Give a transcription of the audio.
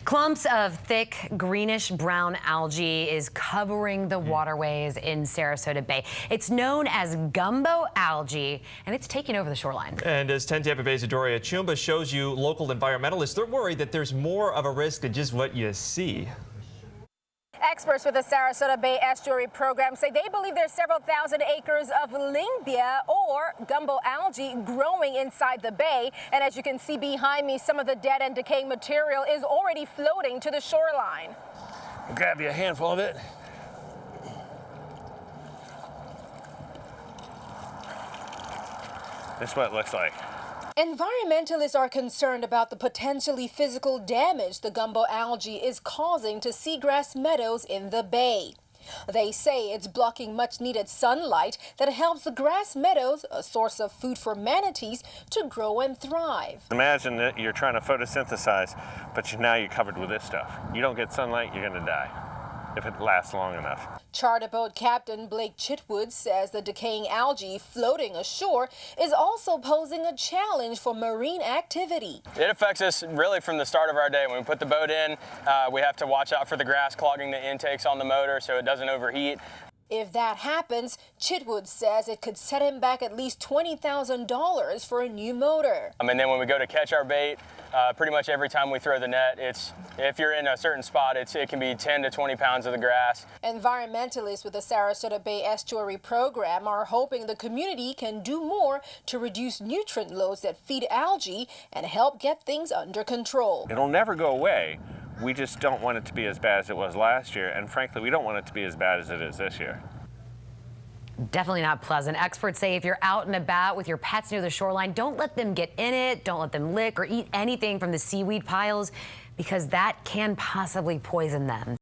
Clumps of thick greenish-brown algae is covering the waterways in Sarasota Bay. It's known as gumbo algae, and it's taking over the shoreline. And as 10 Tampa Bay's Adoria Chumba shows you, local environmentalists, they're worried that there's more of a risk than just what you see. Experts with the Sarasota Bay Estuary Program say they believe there's several thousand acres of Lyngbya or gumbo algae growing inside the bay. And as you can see behind me, some of the dead and decaying material is already floating to the shoreline. I'll grab you a handful of it. This is what it looks like. Environmentalists are concerned about the potentially physical damage the gumbo algae is causing to seagrass meadows in the bay. They say it's blocking much-needed sunlight that helps the grass meadows, a source of food for manatees, to grow and thrive. Imagine that you're trying to photosynthesize, but now you're covered with this stuff. You don't get sunlight, you're going to die if it lasts long enough. Charter boat captain Blake Chitwood says the decaying algae floating ashore is also posing a challenge for marine activity. It affects us really from the start of our day. When we put the boat in, we have to watch out for the grass clogging the intakes on the motor so it doesn't overheat. If that happens, Chitwood says it could set him back at least $20,000 for a new motor. And then when we go to catch our bait, pretty much every time we throw the net, if you're in a certain spot, it can be 10 to 20 pounds of the grass. Environmentalists with the Sarasota Bay Estuary Program are hoping the community can do more to reduce nutrient loads that feed algae and help get things under control. It'll never go away. We just don't want it to be as bad as it was last year, and frankly, we don't want it to be as bad as it is this year. Definitely not pleasant. Experts say if you're out and about with your pets near the shoreline, don't let them get in it, don't let them lick or eat anything from the seaweed piles, because that can possibly poison them.